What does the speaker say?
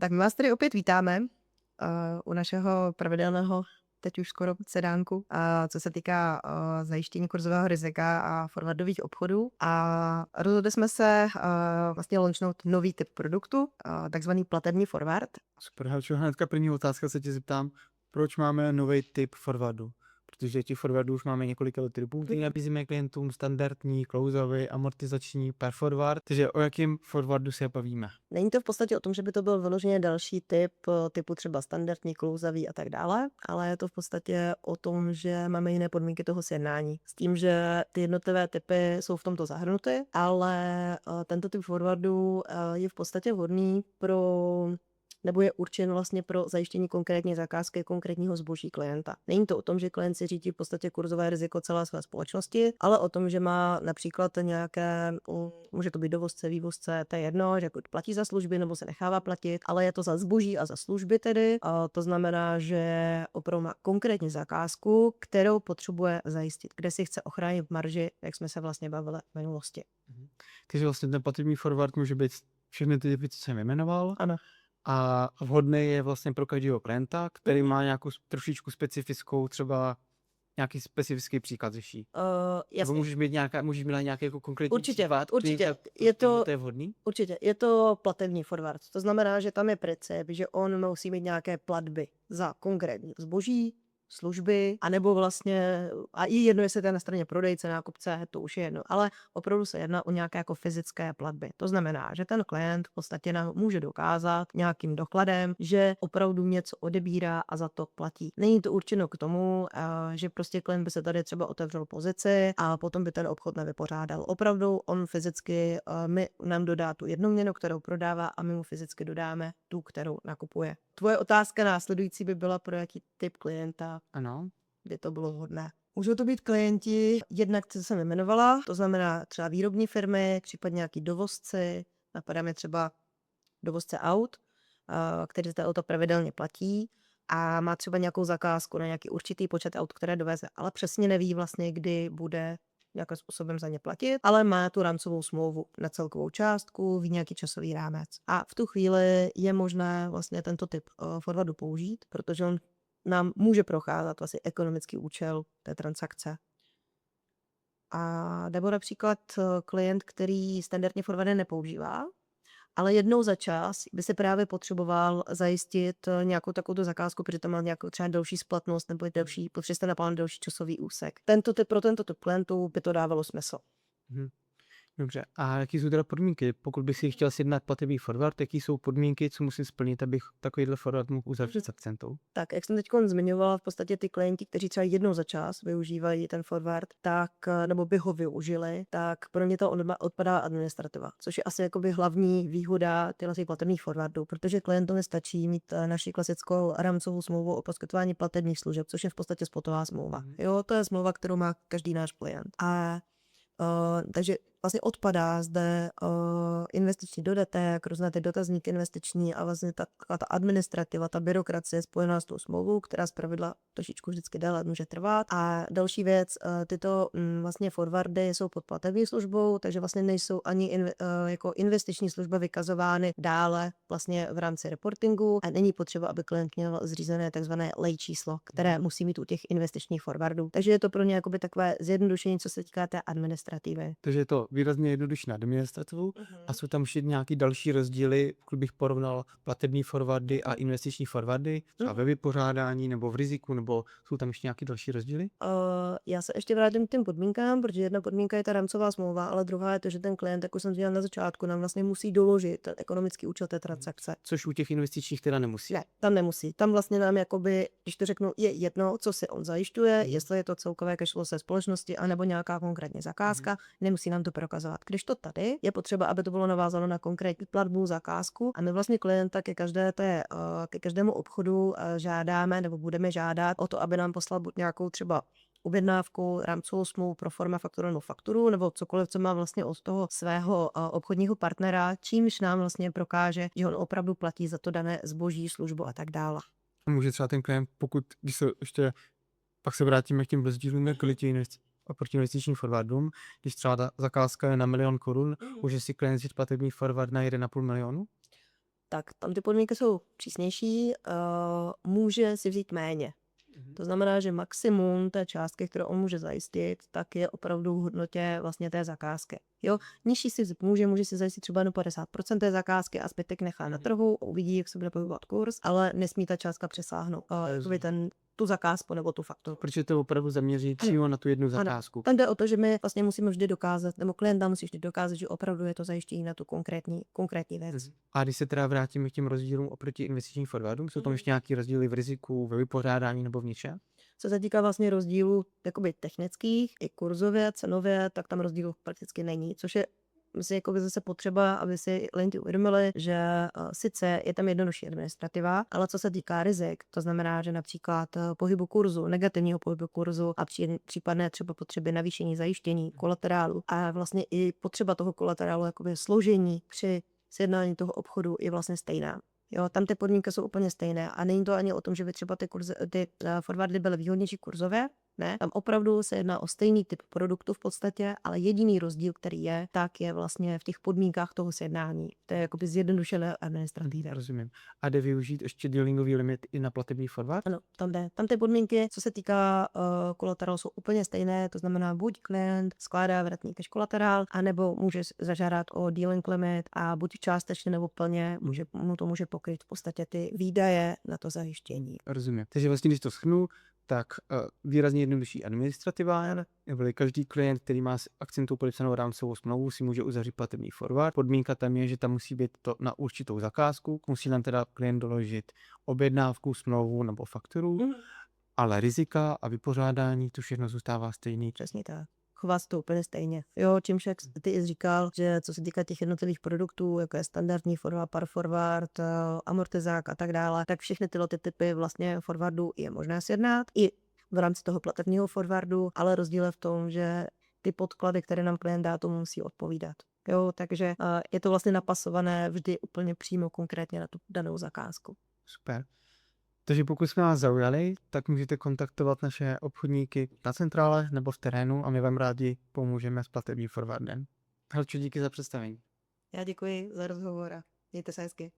Tak my vás tady opět vítáme u našeho pravidelného, teď už skoro sedánku, co se týká zajištění kurzového rizika a forwardových obchodů. A rozhodli jsme se vlastně launchnout nový typ produktu, takzvaný platební forward. Super, Helčo, hnedka první otázka se tě zeptám, proč máme nový typ forwardu? Protože těch forwardů už máme několik typů, který nabízíme klientům, standardní, closeový, amortizační, per forward. Takže o jakém forwardu se bavíme? Není to v podstatě o tom, že by to byl vyloženě další typu třeba standardní, klouzavý a tak dále, ale je to v podstatě o tom, že máme jiné podmínky toho sjednání. S tím, že ty jednotlivé typy jsou v tomto zahrnuty, ale tento typ forwardu je v podstatě vhodný nebo je určen vlastně pro zajištění konkrétní zakázky konkrétního zboží klienta. Není to o tom, že klient si řídí v podstatě kurzové riziko celé své společnosti, ale o tom, že má například nějaké, může to být dovozce, vývozce, to je jedno, že platí za služby nebo se nechává platit, ale je to za zboží a za služby tedy. A to znamená, že opravdu má konkrétní zakázku, kterou potřebuje zajistit, kde si chce ochránit marži, jak jsme se vlastně bavili v minulosti. Takže vlastně ten platební forward může být všechny ty typy, co jsem jmenoval. Ano. A vhodný je vlastně pro každého klienta, který má nějakou trošičku specifickou, třeba nějaký specifický příklad řeší. Nebo můžeš mít nějaký jako konkrétní příklad, určitě. To je vhodný? Určitě. Je to platební forward. To znamená, že tam je princip, že on musí mít nějaké platby za konkrétní zboží, služby, anebo vlastně, a i jedno, jestli to je na straně prodejce, nákupce, to už je jedno, ale opravdu se jedná o nějaké jako fyzické platby. To znamená, že ten klient v podstatě nám může dokázat nějakým dokladem, že opravdu něco odebírá a za to platí. Není to určeno k tomu, že prostě klient by se tady třeba otevřel pozici a potom by ten obchod nevypořádal. Opravdu on fyzicky nám dodá tu jednu měnu, kterou prodává, a my mu fyzicky dodáme tu, kterou nakupuje. Tvoje otázka následující by byla, pro jaký typ klienta Ano. by to bylo vhodné. Můžou to být klienti, jednak, co jsem jmenovala, to znamená třeba výrobní firmy, případně nějaký dovozci, napadá mi třeba dovozce aut, který za auto pravidelně platí a má třeba nějakou zakázku na nějaký určitý počet aut, které doveze, ale přesně neví vlastně, kdy bude nějakým způsobem za ně platit, ale má tu rámcovou smlouvu na celkovou částku, ví nějaký časový rámec. A v tu chvíli je možné vlastně tento typ forwardu použít, protože on nám může procházet vlastně ekonomický účel té transakce. A nebo například klient, který standardně forwardy nepoužívá, ale jednou za čas by se právě potřeboval zajistit nějakou takovou zakázku, protože tam má nějakou třeba delší splatnost nebo potřebuje se naplánovat delší časový úsek. Pro tento typ klientů by to dávalo smysl. Dobře, a jaký jsou teda podmínky? Pokud bych si chtěl sjednat platební forward, jaký jsou podmínky, co musím splnit, abych takovýhle forward mohl uzavřít s akcentou? Tak, jak jsem teď zmiňovala, v podstatě ty klienti, kteří třeba jednou za čas využívají ten forward, tak, nebo by ho využili, tak pro ně to odpadá administrativa, což je asi jakoby hlavní výhoda těch platebních forwardů, protože klientovi nestačí mít naši klasickou rámcovou smlouvu o poskytování platebních služeb, což je v podstatě spotová smlouva. Jo, to je smlouva, kterou má každý náš klient. Takže vlastně odpadá zde investiční dodatek, různé ty dotazníky investiční a vlastně ta administrativa, ta byrokracie spojená s tou smlouvou, která zpravidla trošičku vždycky déle může trvat. A další věc, tyto vlastně forwardy jsou pod platební službou, takže vlastně nejsou ani jako investiční služba vykazovány dále vlastně v rámci reportingu a není potřeba, aby klient měl zřízené takzvané lej číslo, které musí mít u těch investičních forwardů. Takže je to pro ně jakoby takové zjednodušení, co se týká té administrativy. Takže je to výrazně jednodušší na administrativu a jsou tam ještě nějaký další rozdíly, pokud bych porovnal platební forwardy a investiční forwardy, třeba ve vypořádání nebo v riziku, nebo jsou tam ještě nějaké další rozdíly? Já se ještě vrátím k těm podmínkám, protože jedna podmínka je ta rámcová smlouva, ale druhá je to, že ten klient, jak už jsem říkal na začátku, nám vlastně musí doložit ten ekonomický účel té transakce. Což u těch investičních teda nemusí. Ne, tam nemusí. Tam vlastně nám jakoby, když to řeknu, je jedno, co si on zajišťuje, jestli je to celkové cashflow se společnosti, anebo nějaká konkrétní zakázka, nemusí nám to prokazovat. Když to tady je potřeba, aby to bylo navázáno na konkrétní platbu, zakázku, a my vlastně klienta ke každému obchodu žádáme nebo budeme žádat o to, aby nám poslal buď nějakou třeba objednávku, rámcovou smlouvu pro forma fakturu nebo cokoliv, co má vlastně od toho svého obchodního partnera, čímž nám vlastně prokáže, že on opravdu platí za to dané zboží, službu a tak dále. Může třeba ten klient, když se ještě pak se vrátíme k těm rozdílům oproti investičním forwardům, když třeba ta zakázka je na 1 000 000 korun, může si klient vzít platební forward na 1,5 milionu? tak tam ty podmínky jsou přísnější, může si vzít méně. To znamená, že maximum té částky, kterou on může zajistit, tak je opravdu v hodnotě vlastně té zakázky. Jo, nižší si vzít může si zajistit třeba jenom 50% té zakázky a zbytek nechá na trhu, uvidí, jak se bude pohybovat kurz, ale nesmí ta částka přesáhnout jakoby tu zakázku nebo tu fakturu. Protože to opravdu zaměří přímo na tu jednu zakázku. Tam jde o to, že my vlastně musíme vždy dokázat, nebo klient nám musí vždy dokázat, že opravdu je to zajištění na tu konkrétní věc. A když se teda vrátíme k těm rozdílům oproti investičním forwardům, jsou tam ještě nějaký rozdíly v riziku, ve vypořádání nebo v něčem? Co se týká vlastně rozdílů jakoby technických i kurzově, cenově, tak tam rozdíl prakticky není, což je myslím, jakoby zase potřeba, aby si klienti uvědomili, že sice je tam jednodušší administrativa, ale co se týká rizik, to znamená, že například pohybu kurzu, negativního pohybu kurzu a případné třeba potřeby navýšení zajištění kolaterálu a vlastně i potřeba toho kolaterálu, jakoby složení při sjednání toho obchodu je vlastně stejná. Jo, tam ty podmínky jsou úplně stejné a není to ani o tom, že by třeba ty forwardy byly výhodnější kurzově, ne, tam opravdu se jedná o stejný typ produktu v podstatě, ale jediný rozdíl, který je, tak je vlastně v těch podmínkách toho sjednání. To je jakoby zjednodušené administrativy. Rozumím. A jde využít ještě dealingový limit i na platební forward? Ano, tam jde. Tam ty podmínky, co se týká kolaterálu, jsou úplně stejné, to znamená buď klient skládá vratný cash kolaterál, anebo může zažádat o dealing limit a buď částečně nebo plně mu to může pokryt v podstatě ty výdaje na to zajištění. Rozumím. Takže vlastně, když to shrnu, tak výrazně jednodušší administrativa, neboli každý klient, který má s akcentou podepsanou rámcovou smlouvu, si může uzavřít platební forward. Podmínka tam je, že tam musí být to na určitou zakázku, musí nám teda klient doložit objednávku, smlouvu nebo fakturu, ale rizika a vypořádání, to všechno zůstává stejný. Přesně tak. Chová se to úplně stejně. Jo, čímž jak ty jsi říkal, že co se týká těch jednotlivých produktů, jako je standardní forward, par forward, amortizák a tak dále, tak všechny tyhle typy vlastně forwardů je možné sjednat i v rámci toho platebního forwardu, ale rozdíl je v tom, že ty podklady, které nám klient dá, tomu musí odpovídat. Jo, takže je to vlastně napasované vždy úplně přímo konkrétně na tu danou zakázku. Super. Takže pokud jsme vás zaujali, tak můžete kontaktovat naše obchodníky na centrále nebo v terénu a my vám rádi pomůžeme s platebním forwardem. Helčo, díky za představení. Já děkuji za rozhovor a mějte se hezky.